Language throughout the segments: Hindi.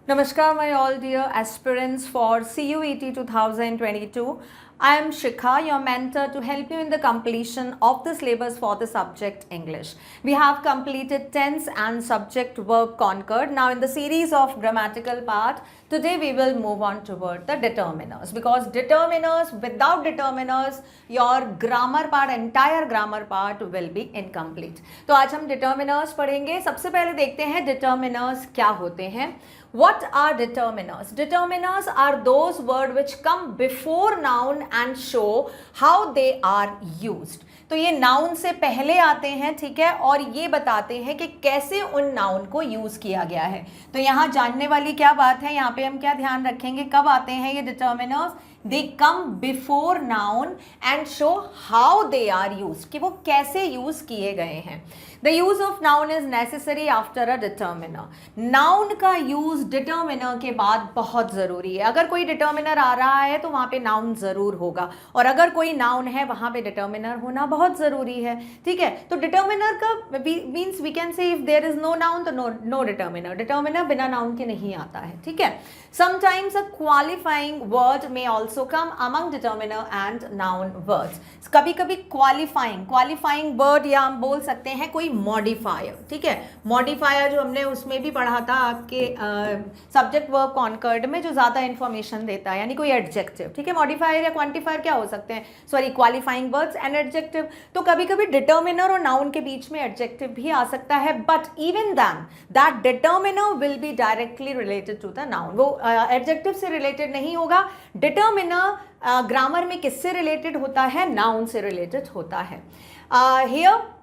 Namaskar, my all dear aspirants for CUET 2022. I am Shikha, your mentor, to help you in the completion of the syllabus for the subject English. We have completed tense and subject verb conquered. Now, in the series of grammatical part, today we will move on toward the determiners, because determiners, without determiners, your grammar part, entire grammar part will be incomplete. तो आज हम determiners पढ़ेंगे. सबसे पहले देखते हैं determiners क्या होते हैं. What are determiners? Determiners are those words which come before noun and show how they are used. तो ये नाउन से पहले आते हैं, ठीक है, और ये बताते हैं कि कैसे उन नाउन को यूज किया गया है. तो यहाँ जानने वाली क्या बात है, यहाँ पे हम क्या ध्यान रखेंगे, कब आते हैं ये determiners. They come before noun and show how they are use, कि वो कैसे यूज किए गए हैं. The use of noun is necessary after a determiner. Noun का यूज डिटर्मिनर के बाद बहुत ज़रूरी है. अगर कोई डिटर्मिनर आ रहा है तो वहाँ पे नाउन ज़रूर होगा, और अगर कोई नाउन है वहाँ पे डिटर्मिनर होना बहुत ज़रूरी है. ठीक है, तो डिटर्मिनर का means we can say if there is no noun तो नो डिटर्मिनर. डिटर्मिनर बिना नाउन के नहीं आता है. ठीक है, sometimes a qualifying word may also come among determiner and noun words. कभी कभी क्वालिफाइंग वर्ड, या हम बोल सकते हैं कोई मॉडिफायर. ठीक है, मॉडिफायर जो हमने उसमें भी पढ़ा था आपके सब्जेक्ट वर्ब कॉन्कर्ड में, जो ज़्यादा इंफॉर्मेशन देता है, यानी कोई एडजेक्टिव. ठीक है, मॉडिफायर या क्वांटिफायर क्या हो सकते हैं, sorry, qualifying words and adjective. तो कभी कभी डिटर्मिनर और नाउन के बीच में एडजेक्टिव भी आ सकता है, but even then that determiner will be directly related to the noun. वो एडजेक्टिव से रिलेटेड नहीं होगा. डिटर्मिनर ग्रामर में किससे रिलेटेड होता है, नाउन से रिलेटेड होता है. Here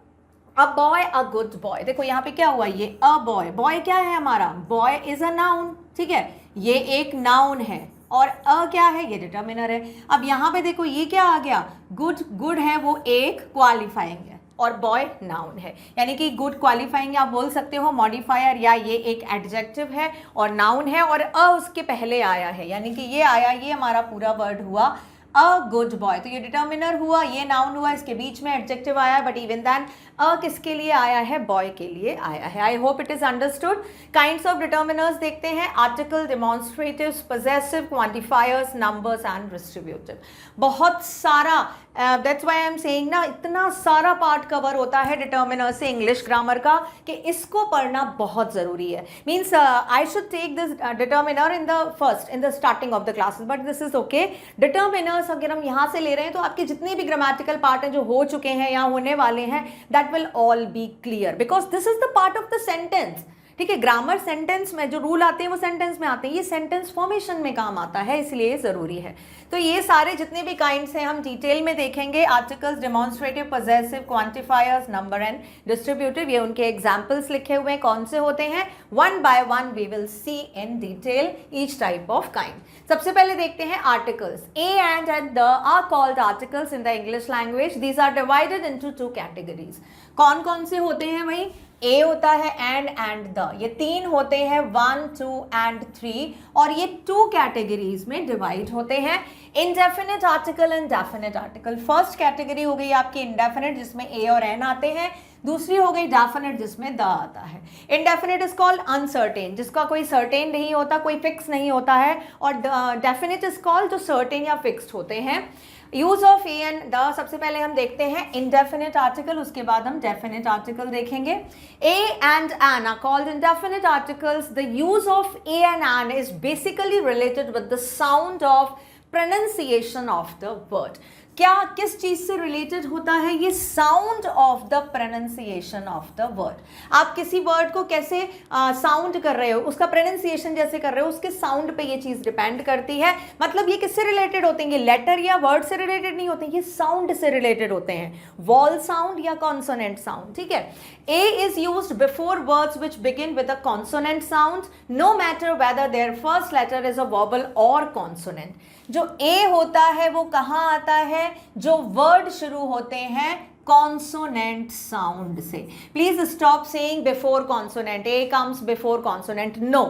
a boy, a good boy. देखो यहाँ पे क्या हुआ, ये अ बॉय, बॉय क्या है हमारा, बॉय इज अ नाउन. ठीक है, ये एक नाउन है, और अ क्या है, ये डिटर्मिनर है. अब यहाँ पे देखो ये क्या आ गया, गुड है, वो एक क्वालिफाइंग है, और बॉय नाउन है. यानी कि गुड क्वालिफाइंग आप बोल सकते हो मॉडिफायर, या ये एक एडजेक्टिव है और नाउन है, और अ उसके पहले आया है, यानी कि ये आया, ये हमारा पूरा वर्ड हुआ अ गुड बॉय. तो ये डिटर्मिनर हुआ, ये नाउन हुआ, इसके बीच में एडजेक्टिव आया, बट इवन देन अ किसके लिए आया है, बॉय के लिए आया है. I hope it is understood. Kinds of determiners देखते हैं. Article, demonstratives, possessive, quantifiers, numbers and distributive. बहुत सारा, that's why I am saying ना, इतना सारा पार्ट कवर होता है डिटर्मिनर से इंग्लिश ग्रामर का कि इसको पढ़ना बहुत ज़रूरी है. Means I should take this determiner in the starting of the classes, but this is okay. Determiners अगर हम यहाँ से ले रहे हैं तो आपके जितने भी ग्रामेटिकल पार्ट हैं जो हो चुके हैं या होने वाले हैं, that will all B clear, because this is the part of the sentence. ठीक है, ग्रामर सेंटेंस में जो रूल आते हैं वो सेंटेंस में आते हैं, ये सेंटेंस फॉर्मेशन में काम आता है, इसलिए ज़रूरी है. तो ये सारे जितने भी काइंड्स हैं हम डिटेल में देखेंगे. Articles, demonstrative, possessive, quantifiers, number and distributive, ये उनके एग्जाम्पल्स लिखे हुए हैं, कौन से होते हैं. One by one we will see in detail each type of kind. सबसे पहले देखते हैं articles. A and the are called articles in the English language. These are divided into two categories. कौन कौन से होते हैं भाई, ए होता है एंड द, ये तीन होते हैं, 1, 2 एंड 3, और ये 2 कैटेगरीज में डिवाइड होते हैं. Indefinite article and definite article. First category हो गई आपकी इंडेफिनिट, जिसमें ए और एन आते हैं. दूसरी हो गई डेफिनिट, जिसमें द आता है. इंडेफिनिट इज कॉल्ड अनसर्टेन, जिसका कोई सर्टेन नहीं होता, कोई फिक्स नहीं होता है, और डेफिनिट इज कॉल्ड जो सर्टेन या फिक्स्ड होते हैं. Use of a and the, सबसे पहले हम देखते हैं इंडेफिनिट आर्टिकल, उसके बाद हम डेफिनिट आर्टिकल देखेंगे. A and an are called indefinite articles. The use of a and an is basically related with the sound of pronunciation of the word. क्या किस चीज से रिलेटेड होता है, ये sound of the pronunciation of the word. आप किसी वर्ड को कैसे साउंड कर रहे हो, उसका प्रोनाउंसिएशन जैसे कर रहे हो, उसके साउंड पे ये चीज डिपेंड करती है. मतलब ये किससे रिलेटेड होते हैं, ये लेटर या वर्ड से रिलेटेड नहीं होते, ये साउंड से रिलेटेड होते हैं, वॉल साउंड या कॉन्सोनेंट साउंड. ठीक है, A is used before words which begin with a consonant sound, no matter whether their first letter is a vowel और कॉन्सोनेंट. जो ए होता है वो कहाँ आता है, जो वर्ड शुरू होते हैं कॉन्सोनेंट साउंड से. Please stop saying before consonant, a comes before consonant. No,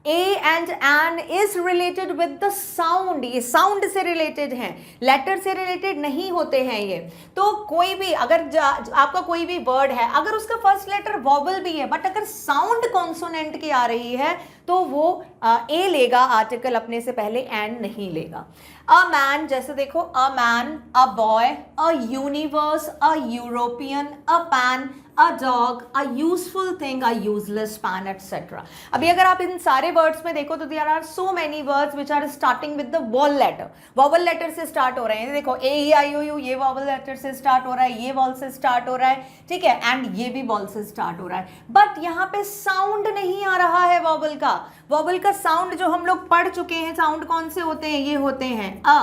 a and an is related with the sound, ये साउंड से रिलेटेड हैं, लेटर से रिलेटेड नहीं होते हैं ये। तो कोई भी अगर आपका कोई भी वर्ड है, अगर उसका फर्स्ट लेटर वॉवल भी है बट अगर साउंड कॉन्सोनेंट की आ रही है तो वो ए लेगा आर्टिकल, अपने से पहले एन नहीं लेगा। अ मैन, जैसे देखो a man, a boy, a universe, a European, a pan, a dog, a useful thing, a useless pan, etc. अभी अगर आप इन सारे वर्ड्स में देखो तो there are so many words which are starting with the vowel letter. vowel letter से स्टार्ट हो रहे हैं, देखो ए ई आई ओ यू, ये vowel letter से स्टार्ट हो रहा है, ये वॉल से स्टार्ट हो रहा है, ठीक है, एंड ये भी वॉल से स्टार्ट हो रहा है, बट यहाँ पे साउंड नहीं आ रहा है वॉवल का। वॉवल का साउंड जो हम लोग पढ़ चुके हैं, साउंड कौन से होते हैं, ये होते हैं अ,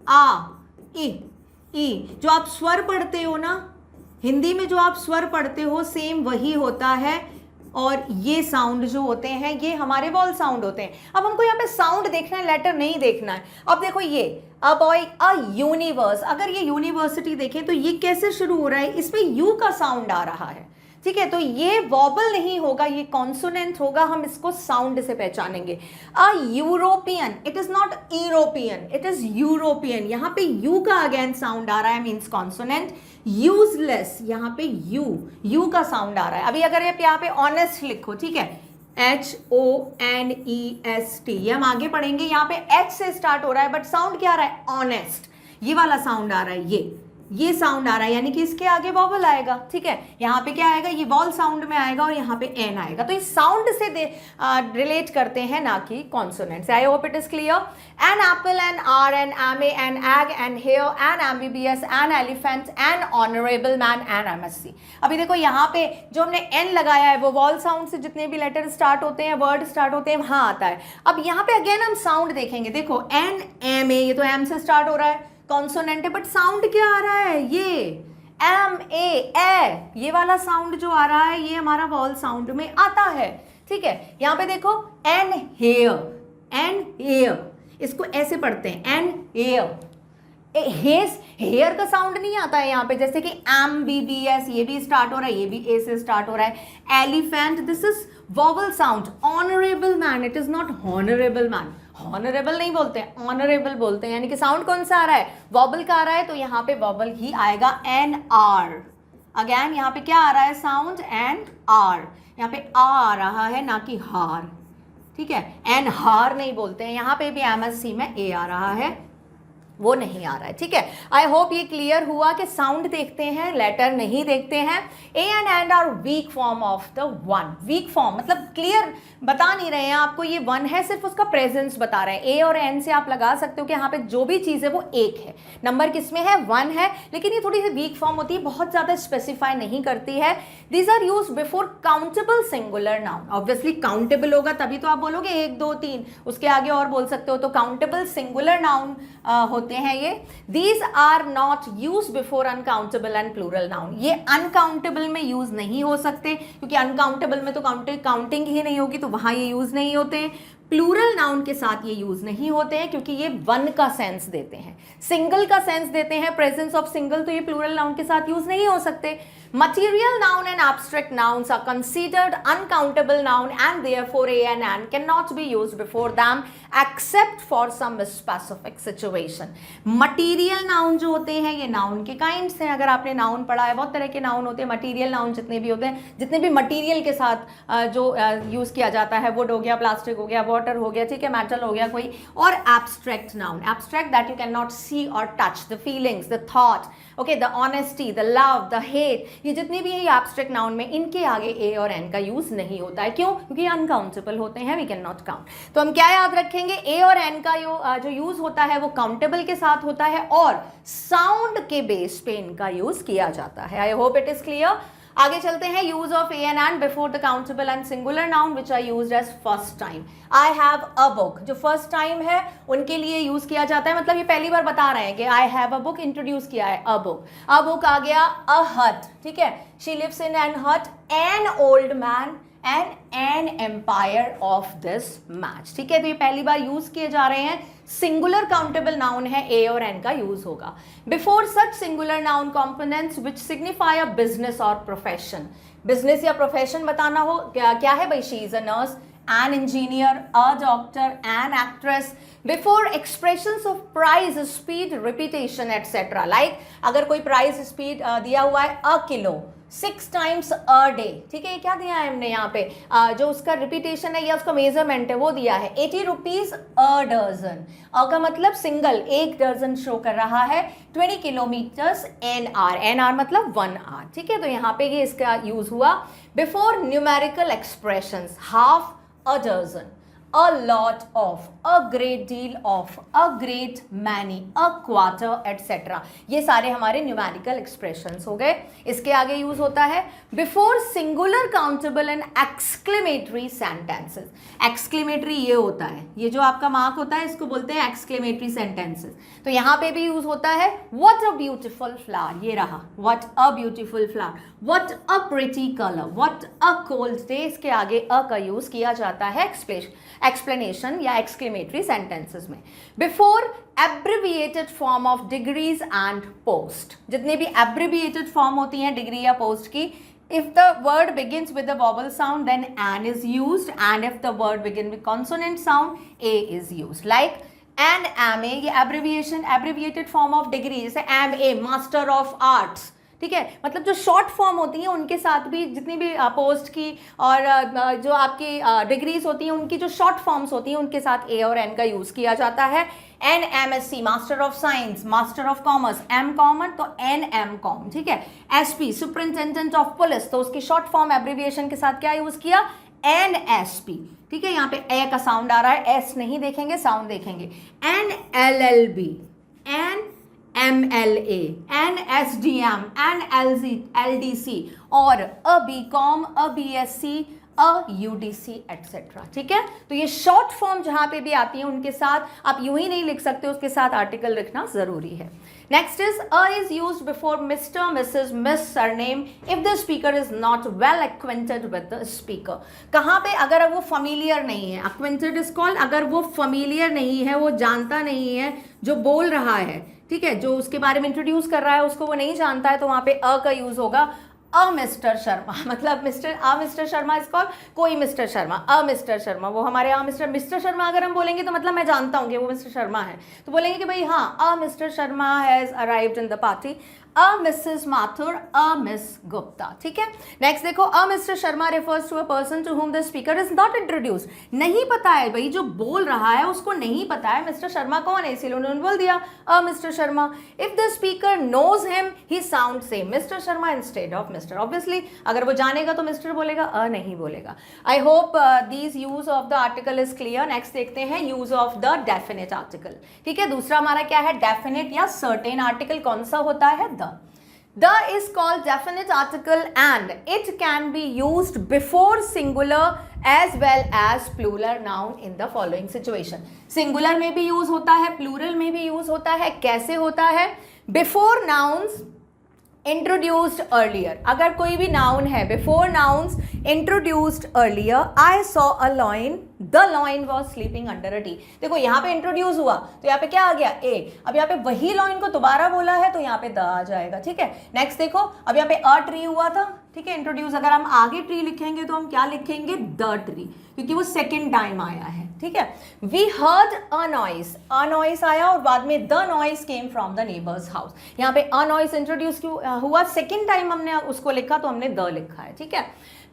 आ, ई। जो आप स्वर पढ़ते हो ना हिंदी में, जो आप स्वर पढ़ते हो सेम वही होता है, और ये साउंड जो होते हैं ये हमारे वॉल साउंड होते हैं। अब हमको यहाँ पे साउंड देखना है, लेटर नहीं देखना है। अब देखो ये अ बॉय, अ यूनिवर्स, अगर ये यूनिवर्सिटी देखें तो ये कैसे शुरू हो रहा है, इसमें यू का साउंड आ रहा है, ठीक है, तो ये वॉबल नहीं होगा, ये कॉन्सोनेंट होगा, हम इसको साउंड से पहचानेंगे। A European, it is not European, it is European, यहाँ पे यू का अगेन साउंड आ रहा है, मीन्स कॉन्सोनेंट। यूजलेस, यहाँ पे यू का साउंड आ रहा है। अभी अगर आप यहाँ पे ऑनेस्ट लिखो, ठीक है, HONEST, ये हम आगे पढ़ेंगे, यहाँ पे H से स्टार्ट हो रहा है बट साउंड क्या आ रहा है, ऑनेस्ट, ये वाला साउंड आ रहा है, ये साउंड आ रहा है, यानी कि इसके आगे वॉवल आएगा, ठीक है, यहाँ पे क्या आएगा, ये वॉल साउंड में आएगा और यहाँ पे एन आएगा, तो इस साउंड से रिलेट करते हैं, ना कि consonant. I hope it is clear. An apple, an R, an M A, an egg, an heir, an MBBS, an elephant, an honourable man, an MSc। अभी देखो यहाँ पे जो हमने एन लगाया है वो वॉल साउंड से जितने भी लेटर स्टार्ट होते हैं, वर्ड स्टार्ट होते हैं, वहां आता है। अब यहाँ पे अगेन हम साउंड देखेंगे, देखो एन एम ए, ये तो एम से स्टार्ट हो रहा है, कॉन्सोनेंट है, बट साउंड क्या आ रहा है, ये एम ए, ये वाला साउंड जो आ रहा है ये हमारा वॉल साउंड में आता है, ठीक है। यहाँ पे देखो एन हेयर, इसको ऐसे पढ़ते हैं, एन हेयर का साउंड नहीं आता है यहाँ पे, जैसे कि MBBS, ये भी स्टार्ट हो रहा है, ये भी ए से स्टार्ट हो रहा है। Elephant, this is vowel sound. Honourable man, it is not honourable man, honourable नहीं बोलते हैं, ऑनरेबल बोलते हैं, यानी कि साउंड कौन सा आ रहा है, वॉबल का आ रहा है, तो यहाँ पे वॉबल ही आएगा, एन आर। अगेन यहाँ पे क्या आ रहा है, साउंड एन आर, यहाँ पे आ रहा है, ना कि हार, ठीक है, एन हार नहीं बोलते हैं, यहाँ पे भी MSc में ए आ रहा है, वो नहीं आ रहा है, ठीक है। आई होप ये क्लियर हुआ कि साउंड देखते हैं, लेटर नहीं देखते हैं। A and an are weak form of the one. Weak form मतलब क्लियर बता नहीं रहे हैं आपको ये वन है, सिर्फ उसका प्रेजेंस बता रहे हैं। ए और एन से आप लगा सकते हो कि यहाँ पे जो भी चीज़ है वो एक है, नंबर किसमें है, वन है, लेकिन ये थोड़ी सी वीक फॉर्म होती है, बहुत ज़्यादा स्पेसिफाई नहीं करती है। These are use before countable singular noun. Obviously countable होगा तभी तो आप बोलोगे 1 2 3, उसके आगे और बोल सकते हो, तो काउंटेबल सिंगुलर नाउन होते हैं ये। These are not use before uncountable and plural noun. ये अनकाउंटेबल में यूज नहीं हो सकते, क्योंकि अनकाउंटेबल में तो काउंटिंग ही नहीं होगी, तो वहां ये यूज नहीं होते। प्लूरल नाउन के साथ ये यूज नहीं होते हैं, क्योंकि ये वन का सेंस देते हैं, सिंगल का सेंस देते हैं, प्रेजेंस ऑफ सिंगल, तो ये प्लूरल नाउन के साथ यूज नहीं हो सकते। Material noun and abstract nouns are considered uncountable noun and therefore a and an cannot be used before them except for some specific situation. Material noun जो होते हैं ये noun के kinds हैं। अगर आपने noun पढ़ा है, बहुत तरह के noun होते हैं, material noun जितने भी होते हैं, जितने भी material के साथ जो यूज़ किया जाता है, wood हो गया, plastic हो गया, water हो गया, ठीक है, metal हो गया कोई, और abstract noun, abstract that you cannot see or touch, the feelings, the thought, okay, the honesty, the love, the hate, ये जितने भी है एब्स्ट्रैक्ट नाउन में, इनके आगे ए और एन का यूज नहीं होता है। क्यों? क्योंकि अनकाउंटेबल होते हैं, वी कैन नॉट काउंट। तो हम क्या याद रखेंगे, ए और एन का जो यूज होता है वो काउंटेबल के साथ होता है और साउंड के बेस पे इनका यूज किया जाता है। I hope it is clear. आगे चलते हैं, use of a and an before the countable and singular noun which are used as first time. I have a book, जो फर्स्ट टाइम है उनके लिए यूज किया जाता है, मतलब ये पहली बार बता रहे हैं कि आई हैव अ बुक, इंट्रोड्यूस किया है अ बुक। अ बुक आ गया, अ हट, ठीक है, she lives in an hut, an old man and an umpire of this match, ठीक है, तो ये पहली बार यूज किए जा रहे हैं। सिंगुलर काउंटेबल नाउन है, ए और एन का यूज होगा। Before such singular noun components which signify a business और प्रोफेशन। बिजनेस या प्रोफेशन बताना हो, क्या है भाई, she is a nurse, an engineer, a doctor, an actress. Before expressions of price, speed, repetition, etc. Like अगर कोई price speed दिया हुआ है a kilo 6 times a day, ठीक है, ये क्या दिया है हमने यहाँ पे, जो उसका रिपीटेशन है या उसका मेजरमेंट है वो दिया है 80 रुपीज अ डजन। का मतलब सिंगल, एक दर्जन शो कर रहा है 20 किलोमीटर्स एन आर मतलब 1 आवर, ठीक है। तो यहाँ पे ये इसका यूज हुआ। Before numerical expressions, half a dozen, a lot of, a great deal of, a great many, a quarter, etc. ये सारे हमारे न्यूमेरिकल एक्सप्रेशंस हो गए। इसके आगे यूज होता है before singular countable and exclamatory sentences. Exclamatory ये होता है, ये जो आपका मार्क होता है इसको बोलते हैं एक्सक्लेमेटरी सेंटेंसेस। तो यहाँ पे भी यूज होता है व्हाट अ ब्यूटीफुल फ्लावर, ये रहा what a beautiful flower, what a pretty colour, what a cold day. इसके आगे अ का यूज किया जाता है एक्सप्लेनेशन या एक्सक्लेमेटरी सेंटेंसेस में। Before abbreviated form of degrees and post, जितने भी एब्रिविएटेड फॉर्म होती हैं डिग्री या पोस्ट की, if the word begins with a vowel sound then an is used, and if the word begins with consonant sound a is used. Like an ma, ये abbreviation, abbreviated form of degree, जैसे ma master of arts, ठीक है। मतलब जो शॉर्ट फॉर्म होती हैं उनके साथ भी जितनी भी पोस्ट की और जो आपकी डिग्रीज होती हैं उनकी जो शॉर्ट फॉर्म्स होती हैं उनके साथ ए और एन का यूज किया जाता है। An M S C master of science, master of commerce, M com तो एन एम कॉम, ठीक है। S P superintendent of police, तो उसकी शॉर्ट फॉर्म एब्रिविएशन के साथ क्या यूज किया, एन एस पी, ठीक है। यहाँ पे ए का साउंड आ रहा है, एस नहीं देखेंगे, साउंड देखेंगे। An L L B, an MLA, NSDM, NLDC और a BCom, a BSc, a UDC etcetera, ठीक है। तो ये शॉर्ट फॉर्म जहां पे भी आती है उनके साथ आप यूं ही नहीं लिख सकते, उसके साथ आर्टिकल लिखना जरूरी है। Next is a is used before mister, Mrs, miss, surname if the speaker is not well acquainted with the speaker. कहाँ पे, अगर वो फैमिलियर नहीं है, एक्वेंटेड इज कॉल्ड, अगर वो फैमिलियर नहीं है, वो जानता नहीं है जो बोल रहा है, ठीक है, जो उसके बारे में इंट्रोड्यूस कर रहा है उसको वो नहीं जानता है, तो वहां पे अ का यूज होगा। अ मिस्टर शर्मा, मतलब मिस्टर शर्मा इज कॉल्ड, कोई मिस्टर शर्मा, अ मिस्टर शर्मा, वो हमारे यहाँ मिस्टर शर्मा अगर हम बोलेंगे तो मतलब मैं जानता हूँ कि वो मिस्टर शर्मा है, तो बोलेंगे कि भाई हाँ a mister Sharma has arrived in the party, a missus Mathur, a miss Gupta, ठीक है। नेक्स्ट देखो, a mister Sharma refers to a person to whom the speaker is not introduced. नहीं पता है भाई, जो बोल रहा है उसको नहीं पता है मिस्टर शर्मा कौन है, इसीलिए उन्होंने बोल दिया a mister Sharma. If the speaker knows him he sound same mister Sharma instead of mister. Obviously अगर वो जानेगा तो मिस्टर बोलेगा, अ नहीं बोलेगा। I hope these use of the article is clear. Next देखते हैं use of the definite article, ठीक है। दूसरा हमारा क्या है, डेफिनेट या सर्टेन आर्टिकल कौन सा होता है, The is called definite article and it can be used before singular as well as plural noun in the following situation. Singular में भी यूज होता है, plural में भी यूज होता है। कैसे होता है, before nouns introduced earlier, अगर कोई भी नाउन है, before nouns introduced earlier, I saw a lion, the lion was sleeping under a tree। देखो यहाँ पे इंट्रोड्यूस हुआ तो यहाँ पे क्या आ गया, ए। अब यहाँ पे वही लाइन को दोबारा बोला है तो यहाँ पे द आ जाएगा, ठीक है। नेक्स्ट देखो, अब यहाँ पे अ ट्री हुआ था, ठीक है, इंट्रोड्यूस। अगर हम आगे ट्री लिखेंगे तो हम क्या लिखेंगे, द ट्री, क्योंकि वो सेकेंड टाइम आया है, ठीक है। वी हर्ड अ नॉइस आया और बाद में the noise came from the neighbours house. यहाँ पे अ नॉइस इंट्रोड्यूस हुआ, सेकेंड टाइम हमने उसको लिखा तो हमने द लिखा है, ठीक है।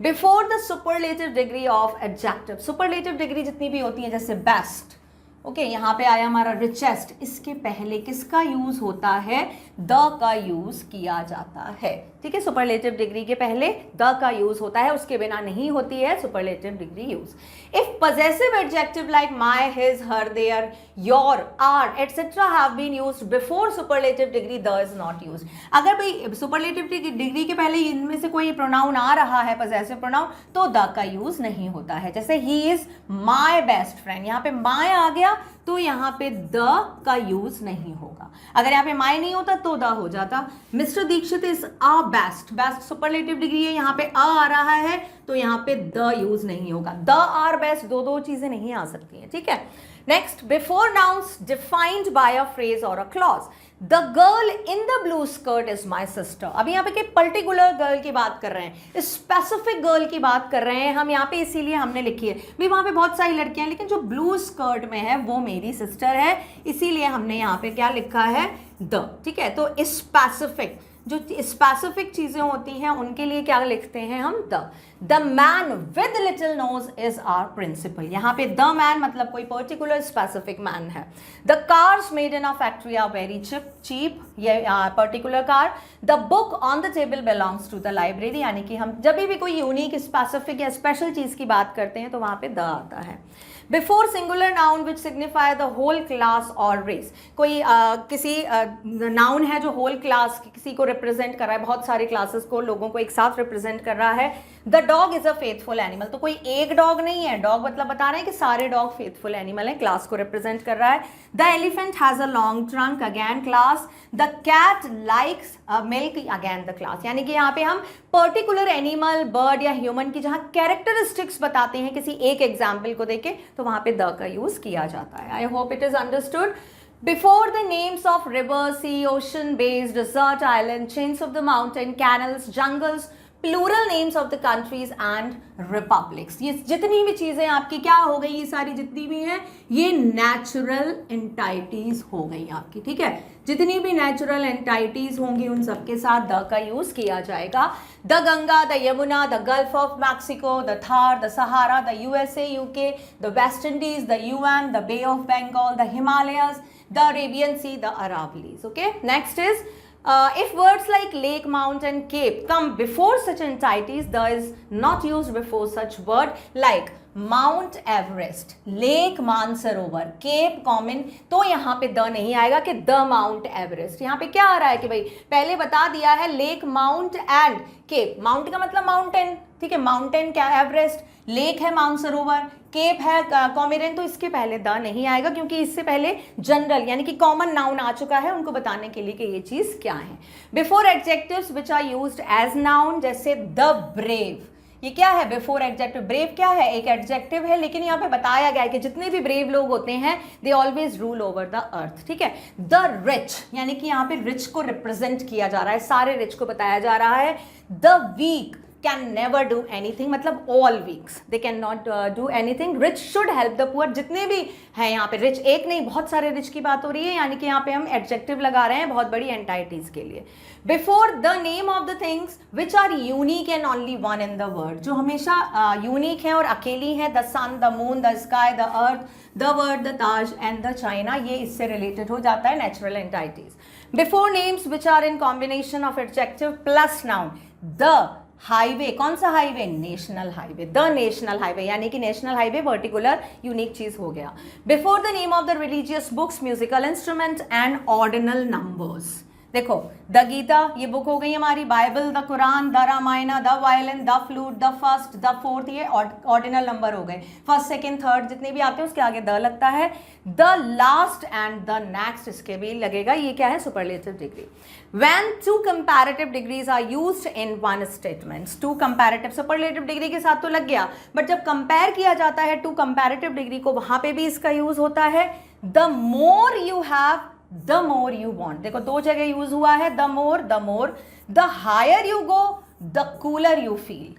Before the superlative degree of adjective, superlative degree जितनी भी होती है जैसे बेस्ट, ओके, यहाँ पे आया हमारा रिचेस्ट, इसके पहले किसका यूज होता है, द का यूज किया जाता है, ठीक है। सुपरलेटिव डिग्री के पहले द का यूज होता है, उसके बिना नहीं होती है superlative degree use. If possessive adjective like my, his, her, their, your, our etcetera have been used before superlative degree, the is not used. अगर भाई सुपरलेटिव डिग्री के पहले इनमें से कोई प्रोनाउन आ रहा है, पजेसिव प्रोनाउन, तो द का यूज नहीं होता है। जैसे he is my best friend, यहाँ पे माई आ गया तो यहाँ पे द का यूज नहीं होगा। अगर यहाँ पे माई नहीं होता तो द हो जाता। Mister Dikshit is a best, best superlative degree है, यहाँ पे अ आ रहा है तो यहाँ पे द यूज नहीं होगा। द आर बेस्ट, दो चीजें नहीं आ सकती हैं, ठीक है। Next, before nouns defined by a phrase और a clause. The girl in the blue skirt is my sister. अभी यहाँ पे पर्टिकुलर गर्ल की बात कर रहे हैं, स्पेसिफिक गर्ल की बात कर रहे हैं हम यहाँ पे, इसीलिए हमने लिखी है. भी वहाँ पे बहुत सारी लड़कियां हैं, लेकिन जो ब्लू स्कर्ट में है वो मेरी सिस्टर है, इसीलिए हमने यहाँ पे क्या लिखा है, द. ठीक है, तो स्पेसिफिक, जो स्पेसिफिक चीजें होती हैं उनके लिए क्या लिखते हैं हम, the man with little nose is our principal. यहाँ पे द मैन मतलब कोई पर्टिकुलर स्पेसिफिक मैन है. The cars made in a factory are very cheap, ये particular car. The book on the table belongs to the library, यानी कि हम जब भी कोई यूनिक स्पेसिफिक या स्पेशल चीज की बात करते हैं तो वहां पे द आता है. Before singular noun which signify the whole class और रेस. कोई किसी नाउन है जो होल क्लास किसी को रिप्रेजेंट कर रहा है, बहुत सारे क्लासेस को, लोगों को एक साथ रिप्रेजेंट कर रहा है. The dog is a faithful animal. तो कोई एक डॉग नहीं है, डॉग मतलब बता रहे हैं कि सारे डॉग फेथफुल एनिमल है, क्लास को रिप्रेजेंट कर रहा है. The elephant has a long trunk, again class. The cat likes milk, again the class. यानी कि यहाँ पे हम पर्टिकुलर एनिमल, बर्ड या ह्यूमन की जहाँ कैरेक्टरिस्टिक्स बताते हैं किसी एक एग्जाम्पल को देके, तो वहां पे द का यूज किया जाता है. I hope it is understood. Before the names of rivers, sea, ocean, bays, desert, island, chains of the mountain, canals, jungles, plural names of the countries and republics. ये जितनी भी चीजें आपकी क्या हो गई, ये सारी जितनी भी हैं ये नेचुरल एंटाइटीज हो गई आपकी. ठीक है, जितनी भी नेचुरल एंटाइटीज होंगी उन सबके साथ द का यूज किया जाएगा. The Ganga, the Yamuna, the Gulf of Mexico, the Thar, the Sahara, the USA UK, the West Indies, the UN, the Bay of Bengal, the Himalayas, the Arabian Sea, the Aravallis. Okay, next is if words like lake, mountain, cape come before such entities, the is not used before such word. Like Mount Everest, lake Mansarovar, cape Comorin, तो यहाँ पे द नहीं आएगा कि द माउंट एवरेस्ट. यहाँ पे क्या आ रहा है कि भाई पहले बता दिया है lake, mount and cape. Mount का मतलब माउंटेन, ठीक है, माउंटेन क्या, एवरेस्ट. लेक है मानसरोवर, केप है कॉमेरेन, तो इसके पहले द नहीं आएगा क्योंकि इससे पहले जनरल यानी कि कॉमन नाउन आ चुका है उनको बताने के लिए कि ये चीज क्या है. Before adjectives which are used as noun, जैसे द ब्रेव, ये क्या है, बिफोर एडजेक्टिव. ब्रेव क्या है, एक एडजेक्टिव है, लेकिन यहाँ पे बताया गया है कि जितने भी ब्रेव लोग होते हैं they always rule over the earth. ठीक है. द रिच, यानी कि यहाँ पे रिच को रिप्रेजेंट किया जा रहा है, सारे रिच को बताया जा रहा है. The weak can never do anything, मतलब all weaks they cannot do anything. rich should help the poor. जितने भी हैं यहाँ पे रिच, एक नहीं बहुत सारे रिच की बात हो रही है, यानी कि यहाँ पे हम एडजेक्टिव लगा रहे हैं बहुत बड़ी एंटाइटीज के लिए. Before the name of the things which are unique and only one in the world, जो हमेशा यूनिक है और अकेली है. The sun, the moon, the sky, the earth, the world, the Taj and the China, ये इससे रिलेटेड हो जाता है natural entities. Before names which are in combination of adjective plus noun. The highway, कौन सा highway, national highway, the national highway, यानी कि नेशनल हाईवे पर्टिकुलर यूनिक चीज हो गया. Before the name of the religious books, musical instrument and ordinal numbers. देखो द गीता ये बुक हो गई हमारी, Bible, the Quran, the Ramayana, the violin, the flute, the first, the fourth, ये ऑर्डिनल नंबर हो गए. फर्स्ट, सेकंड, थर्ड जितने भी आते हैं उसके आगे द लगता है. The last and the next इसके भी लगेगा. ये क्या है, superlative degree. When two comparative degrees are used in one statement, two comparative, superlative degree के साथ तो लग गया, बट जब कंपेयर किया जाता है टू कंपैरेटिव डिग्री को, वहां पे भी इसका यूज होता है. The more you have, the more you want. देखो दो जगह यूज हुआ है, the more, the more. The higher you go, the cooler you feel.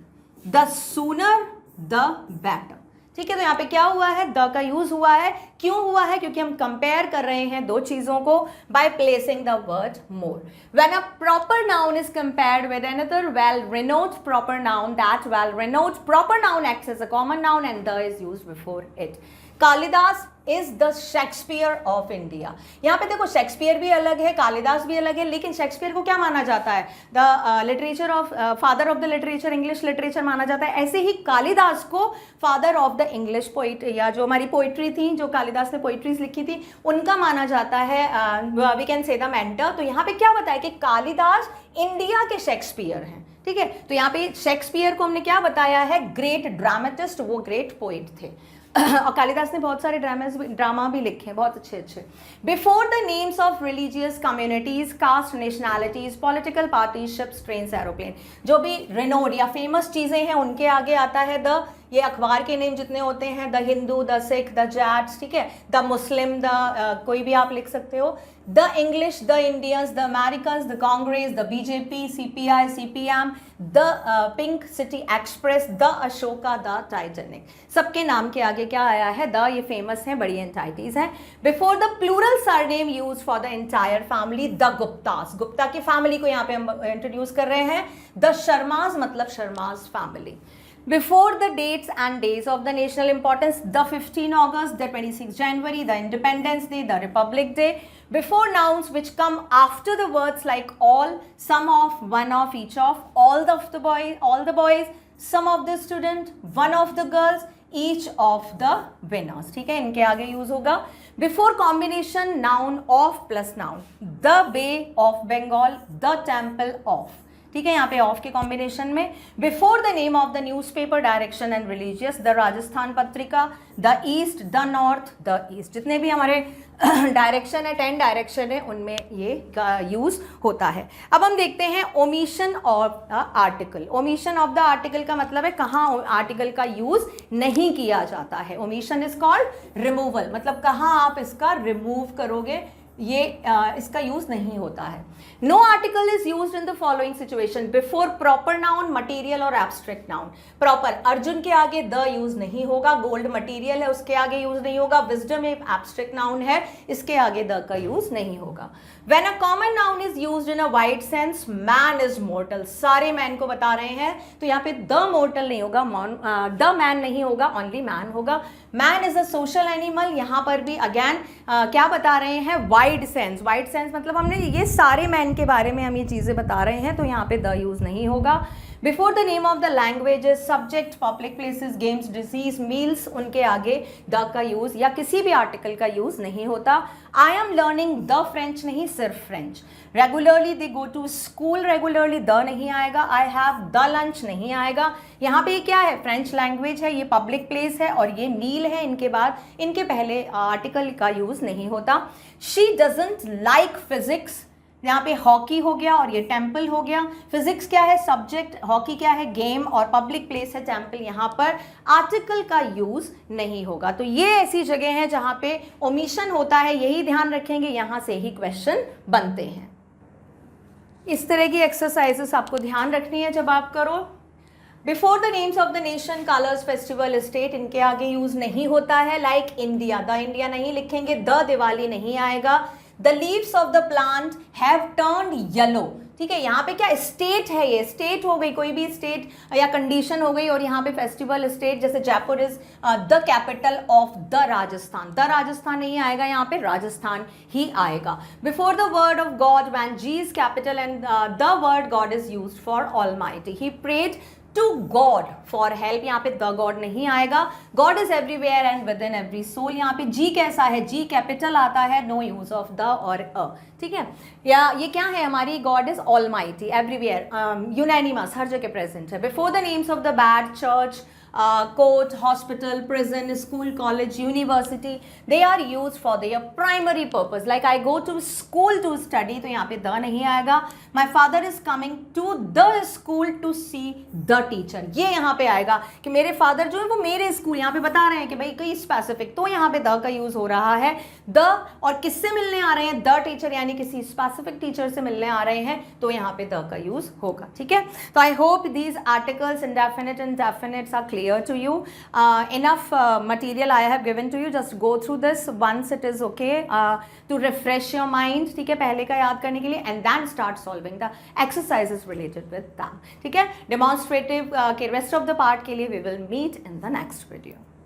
The sooner, the better. ठीक है, तो यहाँ पे क्या हुआ है, द का यूज हुआ है. क्यों हुआ है, क्योंकि हम कंपेयर कर रहे हैं दो चीजों को by placing the word more. When a proper noun is compared with another well renowned proper noun, that well renowned proper noun acts as a common noun and the is used before it. Kalidas is the Shakespeare of India. यहाँ पे देखो शेक्सपियर भी अलग है, कालिदास भी अलग है, लेकिन शेक्सपियर को क्या माना जाता है, the literature of father of the literature, English literature माना जाता है. ऐसे ही कालिदास को father of the English poet, या जो हमारी पोइट्री थी, जो कालिदास ने पोइट्रीज लिखी थी, उनका माना जाता है, we can say the mentor. तो यहाँ पे क्या बताया कि कालिदास इंडिया के शेक्सपियर हैं. ठीक है, तो यहाँ पे शेक्सपियर को हमने क्या बताया है, ग्रेट ड्रामेटिस्ट, वो ग्रेट पोइट थे. और कालिदास ने बहुत सारे ड्रामा भी लिखे हैं, बहुत अच्छे अच्छे. Before the names of religious communities, caste, nationalities, political parties, ships, trains, aeroplane, जो भी रिनोड या फेमस चीजें हैं उनके आगे आता है द. ये अखबार के नेम जितने होते हैं, the Hindu, the Sikh, the Jats, ठीक है, द मुस्लिम, द कोई भी आप लिख सकते हो, the English, the Indians, the Americans, the Congress, the BJP, CPI, CPM, the pink city express, the Ashoka, the Titanic, सबके नाम के आगे क्या आया है? द। ये फेमस हैं, बड़ी एंटाइटीज हैं। Before the plural surname use for the entire family, the Guptas, Gupta की फैमिली को यहाँ पे हम इंट्रोड्यूस कर रहे हैं। द शर्माज मतलब Sharma's family. Before the dates and days of the national importance, the 15 August, the 26 January, the Independence Day, the Republic Day. Before nouns which come after the words like all, some of, one of, each of all the boys, some of the student, one of the girls, each of the winners, ठीक है, इनके आगे यूज होगा। Before combination noun of plus noun, the Bay of Bengal, the Temple of, ठीक है, यहाँ पे ऑफ के कॉम्बिनेशन में। Before the name of the newspaper, direction and religious, the Rajasthan Patrika, the east, the north, the east, जितने भी हमारे डायरेक्शन है, 10 डायरेक्शन है, उनमें ये का यूज होता है। अब हम देखते हैं omission of the article. Omission of the article का मतलब है कहाँ आर्टिकल का यूज नहीं किया जाता है। ओमिशन इज कॉल्ड रिमूवल, मतलब कहाँ आप इसका रिमूव करोगे, ये इसका यूज नहीं होता है। No article is used in the following situation, before proper noun, material और एब्स्ट्रैक्ट नाउन। प्रॉपर, अर्जुन के आगे द यूज नहीं होगा, गोल्ड मटेरियल है उसके आगे यूज नहीं होगा, विजडम एक एब्स्ट्रैक्ट नाउन है इसके आगे द का यूज नहीं होगा। When a common noun is used in a wide sense, man is mortar, सारे मैन को बता रहे हैं, तो यहाँ पे द मोर्टल नहीं होगा, द मैन नहीं होगा, ओनली मैन होगा। Man is a social animal, यहाँ पर भी अगेन क्या बता रहे हैं? Wide sense. वाइड सेंस मतलब हमने ये सारे मैन के बारे में हम ये चीज़ें बता रहे हैं, तो यहाँ पे द यूज नहीं होगा। Before the name of the languages, subject, public places, games, disease, meals, उनके आगे द का यूज या किसी भी आर्टिकल का यूज नहीं होता। I am learning the French नहीं, सिर्फ French. Regularly they go to school, regularly the नहीं आएगा। आई हैव द लंच नहीं आएगा। यहाँ पे क्या है? फ्रेंच लैंग्वेज है, ये पब्लिक प्लेस है और ये मील है, इनके बाद इनके पहले आर्टिकल का यूज नहीं होता। शी डजंट लाइक फिजिक्स, यहाँ पे हॉकी हो गया और ये टेम्पल हो गया। फिजिक्स क्या है? सब्जेक्ट, हॉकी क्या है? गेम, और पब्लिक प्लेस है टेम्पल, यहाँ पर आर्टिकल का यूज नहीं होगा। तो ये ऐसी जगह है जहाँ पे ओमिशन होता है, यही ध्यान रखेंगे, यहाँ से ही क्वेश्चन बनते हैं। इस तरह की एक्सरसाइजेस आपको ध्यान रखनी है जब आप करो। Before the names of the nation, colours, festival, state, इनके आगे यूज नहीं होता है। लाइक इंडिया, द इंडिया नहीं लिखेंगे, द दिवाली नहीं आएगा। The leaves of the plant have turned yellow, ठीक है, यहाँ पे क्या स्टेट है? ये स्टेट हो गई, कोई भी स्टेट या कंडीशन हो गई, और यहाँ पे फेस्टिवल स्टेट, जैसे Jaipur is the capital of the Rajasthan, the Rajasthan नहीं आएगा, यहाँ पे राजस्थान ही आएगा। Before the word of God, when G is capital and the word God is used for almighty, he prayed to God for help, यहाँ पे द गॉड नहीं आएगा। God is everywhere and within every soul, यहाँ पे जी कैसा है? जी कैपिटल आता है, नो यूज ऑफ द और अ, ठीक है। या ये क्या है हमारी? God is almighty, everywhere, unanimous, हर जगह प्रेजेंट है। Before the names of the bed, church, court, hospital, prison, school, college, university, they are used for their primary purpose. Like I go to school to study, तो यहाँ पे the नहीं आएगा। My father is coming to the school to see the teacher, ये यहाँ पे आएगा कि मेरे फादर जो है वो मेरे स्कूल, यहाँ पे बता रहे हैं कि भाई कई स्पेसिफिक, तो यहाँ पे the का यूज हो रहा है। the और किससे मिलने आ रहे हैं? the teacher, यानी किसी स्पेसिफिक टीचर से मिलने आ रहे हैं, तो यहाँ पे the का यूज होगा, ठीक है। तो I hope these articles, indefinite and definites are clear to you. Enough material I have given to you, just go through this once, it is okay to refresh your mind, ठीक है, पहले का याद करने के लिए, and then start solving the exercises related with them, ठीक है। Demonstrative के rest of the part के लिए we will meet in the next video.